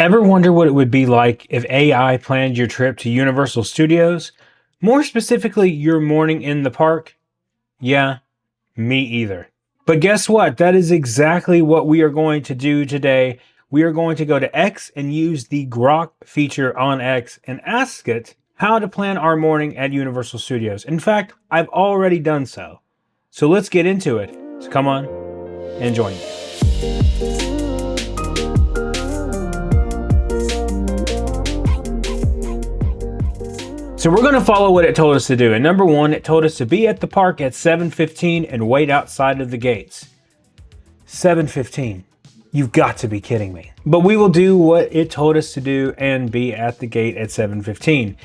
Ever wonder what it would be like if AI planned your trip to Universal Studios? More specifically, your morning in the park? Yeah, me either. But guess what? That is exactly what we are going to do today. We are going to go to X and use the Grok feature on X and ask it how to plan our morning at Universal Studios. In fact, I've already done so. So let's get into it. So come on and join me. So we're going to follow what it told us to do. And number one, it told us to be at the park at 7:15 and wait outside of the gates. 7:15. You've got to be kidding me. But we will do what it told us to do and be at the gate at 7:15.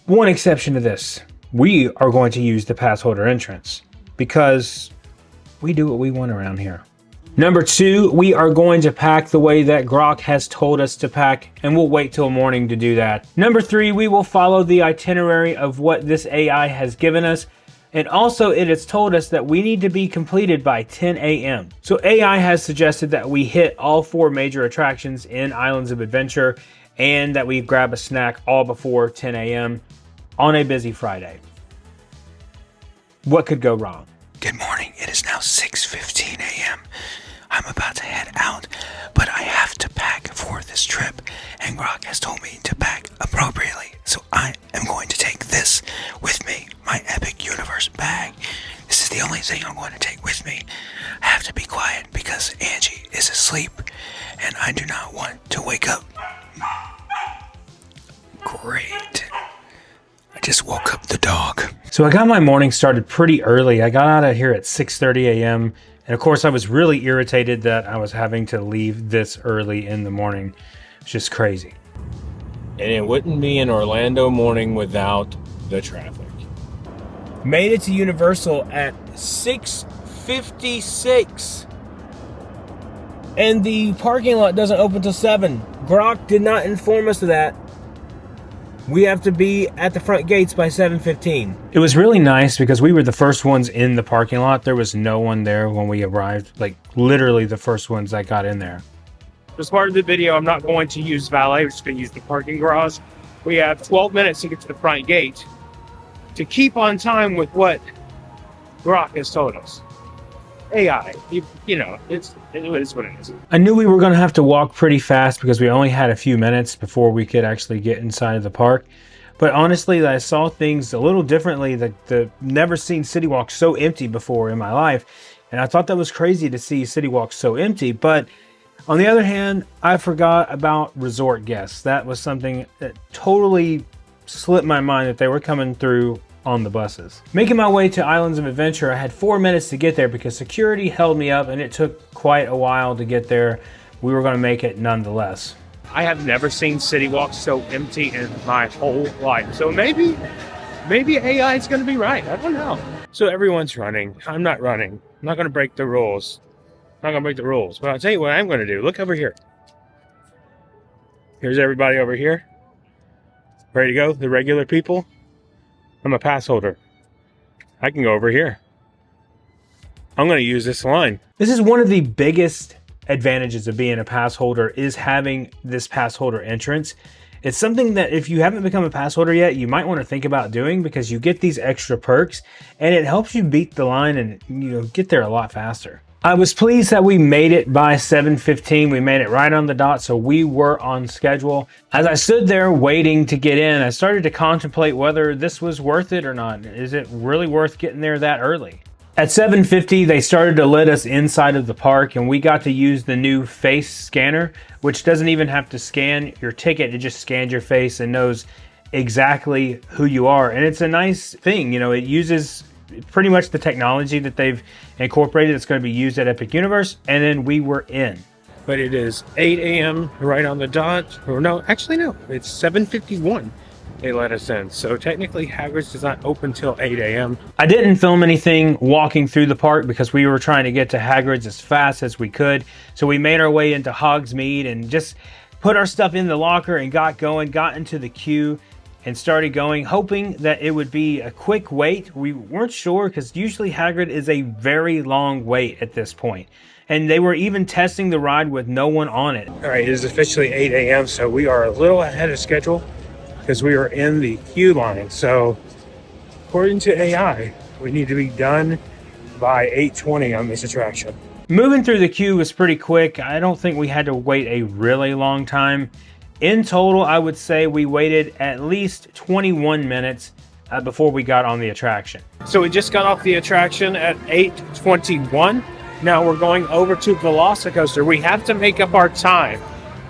One exception to this. We are going to use the Passholder entrance because we do what we want around here. Number two, we are going to pack the way that Grok has told us to pack, and we'll wait till morning to do that. Number three, we will follow the itinerary of what this AI has given us, and also it has told us that we need to be completed by 10 a.m. So AI has suggested that we hit all 4 major attractions in Islands of Adventure, and that we grab a snack all before 10 a.m. on a busy Friday. What could go wrong? Good morning, it is now 6:15 a.m. I'm about to head out, but I have to pack for this trip, and Grok has told me to pack appropriately. So I am going to take this with me, my Epic Universe bag. This is the only thing I'm going to take with me. I have to be quiet because Angie is asleep, and I do not want to wake up. Great. I just woke up the dog. So I got my morning started pretty early. I got out of here at 6:30 a.m. And of course I was really irritated that I was having to leave this early in the morning. It's just crazy. And it wouldn't be an Orlando morning without the traffic. Made it to Universal at 6:56. And the parking lot doesn't open till 7. Grok did not inform us of that. We have to be at the front gates by 7:15. It was really nice because we were the first ones in the parking lot. There was no one there when we arrived. Like literally the first ones that got in there. As part of the video, I'm not going to use valet. We're just going to use the parking garage. We have 12 minutes to get to the front gate to keep on time with what Grok has told us. AI, you know, it is what it is. I knew we were going to have to walk pretty fast because we only had a few minutes before we could actually get inside of the park. But honestly, I saw things a little differently. The never seen City Walk so empty before in my life. And I thought that was crazy to see City Walk so empty. But on the other hand, I forgot about resort guests. That was something that totally slipped my mind that they were coming through on the buses. Making my way to Islands of Adventure, I had 4 minutes to get there because security held me up and it took quite a while to get there. We were going to make it nonetheless. I have never seen City Walk so empty in my whole life. So maybe AI is going to be right. I don't know. So everyone's running. I'm not running. I'm not going to break the rules. I'm not going to break the rules. But I'll tell you what I'm going to do. Look over here. Here's everybody over here. Ready to go? The regular people. I'm a pass holder. I can go over here. I'm going to use this line. This is one of the biggest advantages of being a pass holder is having this pass holder entrance. It's something that if you haven't become a pass holder yet, you might want to think about doing because you get these extra perks and it helps you beat the line and get there a lot faster. I was pleased that we made it by 7:15. We made it right on the dot, so we were on schedule. As I stood there waiting to get in, I started to contemplate whether this was worth it or not. Is it really worth getting there that early? At 7:50, they started to let us inside of the park, and we got to use the new face scanner, which doesn't even have to scan your ticket. It just scans your face and knows exactly who you are. And it's a nice thing. It uses pretty much the technology that they've incorporated that's going to be used at Epic Universe, and then we were in. But it is 8 a.m. right on the dot. Or no, actually no, it's 7:51. They let us in. So technically Hagrid's does not open till 8 a.m. I didn't film anything walking through the park because we were trying to get to Hagrid's as fast as we could. So we made our way into Hogsmeade and just put our stuff in the locker and got going, got into the queue and started going, hoping that it would be a quick wait. We weren't sure because usually Hagrid is a very long wait at this point. and they were even testing the ride with no one on it. All right, it is officially 8 a.m., so we are a little ahead of schedule because we are in the queue line. So according to AI, we need to be done by 8:20 on this attraction. Moving through the queue was pretty quick. I don't think we had to wait a really long time. In total, I would say we waited at least 21 minutes before we got on the attraction. So we just got off the attraction at 8:21. Now we're going over to Velocicoaster. We have to make up our time.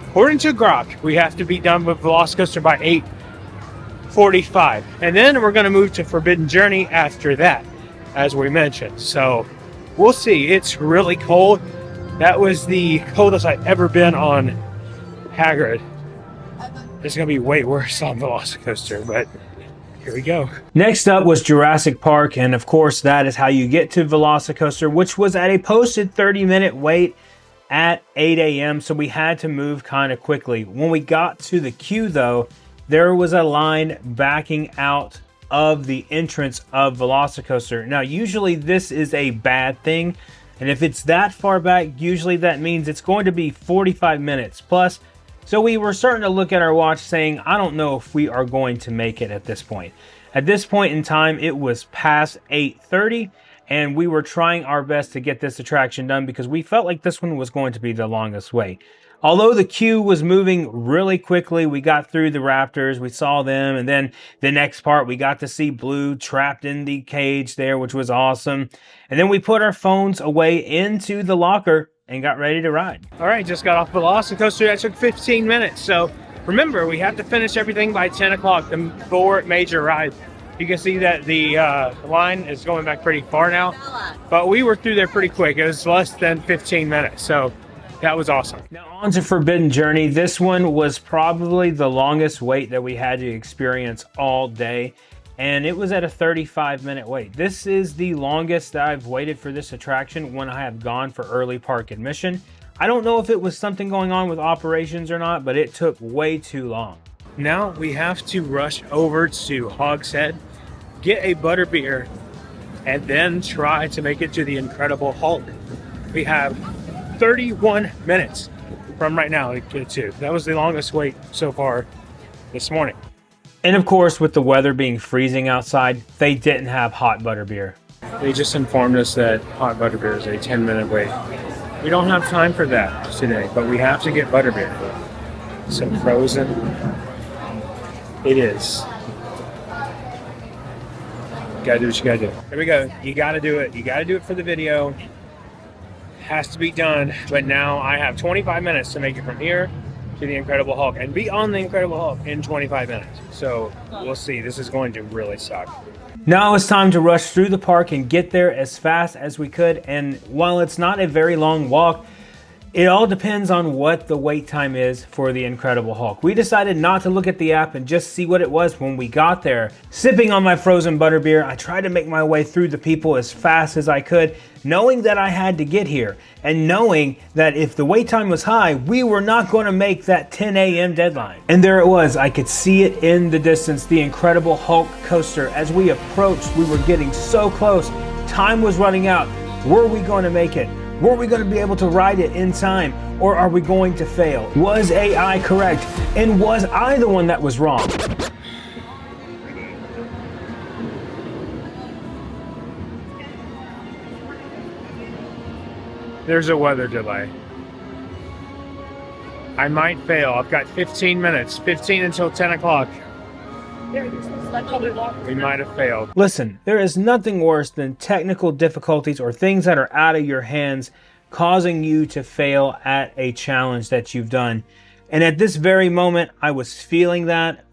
According to Grok, we have to be done with Velocicoaster by 8:45. And then we're going to move to Forbidden Journey after that, as we mentioned. So we'll see. It's really cold. That was the coldest I've ever been on Hagrid. It's going to be way worse on Velocicoaster, but here we go. Next up was Jurassic Park, and of course that is how you get to Velocicoaster, which was at a posted 30-minute wait at 8 a.m., so we had to move kind of quickly. When we got to the queue though, there was a line backing out of the entrance of Velocicoaster. Now usually this is a bad thing, and if it's that far back, usually that means it's going to be 45 minutes plus. So we were starting to look at our watch saying, I don't know if we are going to make it at this point. At this point in time, it was past 8:30, and we were trying our best to get this attraction done because we felt like this one was going to be the longest wait. Although the queue was moving really quickly, we got through the raptors, we saw them, and then the next part, we got to see Blue trapped in the cage there, which was awesome. And then we put our phones away into the locker and got ready to ride. All right, just got off Velocicoaster. That took 15 minutes. So remember, we have to finish everything by 10 o'clock, the 4 major rides. You can see that the line is going back pretty far now, but we were through there pretty quick. It was less than 15 minutes, so that was awesome. Now on to Forbidden Journey. This one was probably the longest wait that we had to experience all day, and it was at a 35-minute wait. This is the longest that I've waited for this attraction when I have gone for early park admission. I don't know if it was something going on with operations or not, but it took way too long. Now we have to rush over to Hog's Head, get a butterbeer, and then try to make it to the Incredible Hulk. We have 31 minutes from right now to get to. That was the longest wait so far this morning. And of course, with the weather being freezing outside, they didn't have hot butterbeer. They just informed us that hot butterbeer is a 10-minute wait. We don't have time for that today, but we have to get butterbeer. Some frozen. It is. Gotta do what you gotta do. Here we go. You gotta do it. You gotta do it for the video. Has to be done. But now I have 25 minutes to make it from here to the Incredible Hulk and be on the Incredible Hulk in 25 minutes. So we'll see. This is going to really suck. Now it's time to rush through the park and get there as fast as we could. And while it's not a very long walk, it all depends on what the wait time is for the Incredible Hulk. We decided not to look at the app and just see what it was when we got there. Sipping on my frozen butterbeer, I tried to make my way through the people as fast as I could, knowing that I had to get here and knowing that if the wait time was high, we were not going to make that 10 a.m. deadline. And there it was. I could see it in the distance, the Incredible Hulk coaster. As we approached, we were getting so close. Time was running out. Were we going to make it? Were we going to be able to ride it in time, or are we going to fail? Was AI correct? And was I the one that was wrong? There's a weather delay. I might fail. I've got 15 minutes, 15 until 10 o'clock. We might have failed. Listen, there is nothing worse than technical difficulties or things that are out of your hands causing you to fail at a challenge that you've done. And at this very moment, I was feeling that.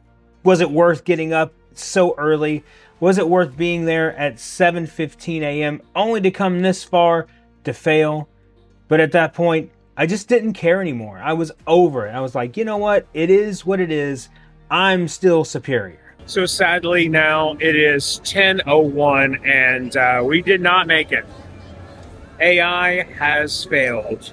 Was it worth getting up so early? Was it worth being there at 7:15 a.m. only to come this far to fail? But at that point, I just didn't care anymore. I was over it. I was like, you know what? It is what it is. I'm still superior. So sadly now it is 10:01 and we did not make it. AI has failed.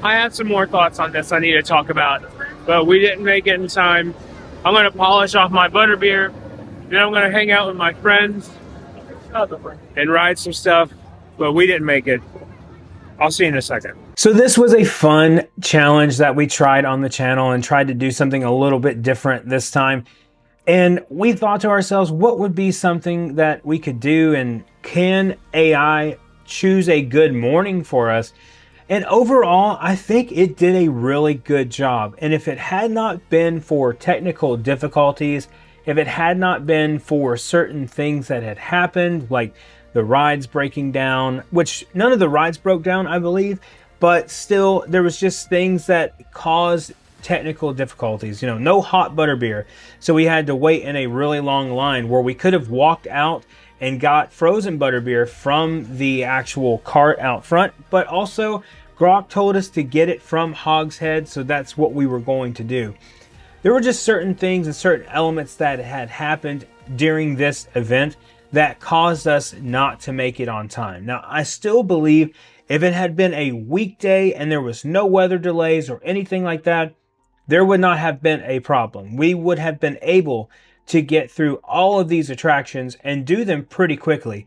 I have some more thoughts on this I need to talk about, but we didn't make it in time. I'm going to polish off my butterbeer, then I'm going to hang out with my friends and ride some stuff, but we didn't make it. I'll see you in a second. So this was a fun challenge that we tried on the channel and tried to do something a little bit different this time. And we thought to ourselves, what would be something that we could do, and can AI choose a good morning for us? And overall, I think it did a really good job. And if it had not been for technical difficulties, if it had not been for certain things that had happened, like the rides breaking down, which none of the rides broke down, I believe, but still there was just things that caused technical difficulties. You know, no hot butterbeer, so we had to wait in a really long line where we could have walked out and got frozen butterbeer from the actual cart out front, but also Grok told us to get it from Hogshead, so that's what we were going to do. There were just certain things and certain elements that had happened during this event that caused us not to make it on time. Now, I still believe if it had been a weekday and there was no weather delays or anything like that, there would not have been a problem. We would have been able to get through all of these attractions and do them pretty quickly.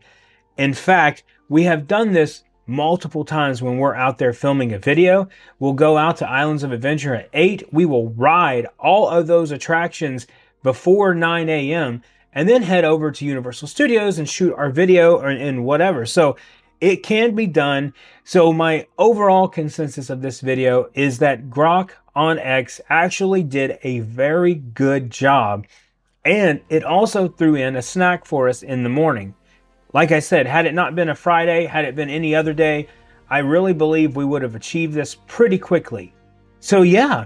In fact, we have done this multiple times when we're out there filming a video. We'll go out to Islands of Adventure at 8. We will ride all of those attractions before 9 a.m. and then head over to Universal Studios and shoot our video or in whatever. So it can be done. So my overall consensus of this video is that Grok on X actually did a very good job. And it also threw in a snack for us in the morning. Like I said, had it not been a Friday, had it been any other day, I really believe we would have achieved this pretty quickly. So yeah,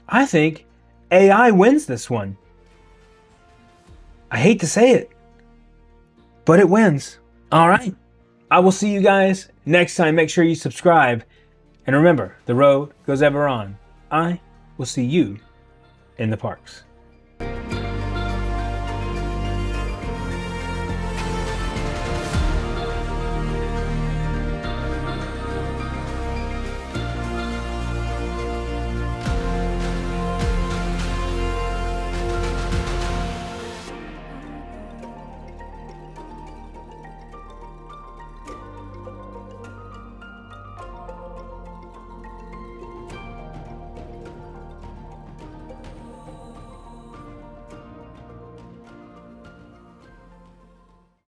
I think AI wins this one. I hate to say it, but it wins. All right. I will see you guys next time. Make sure you subscribe. And remember, the road goes ever on. I will see you in the parks.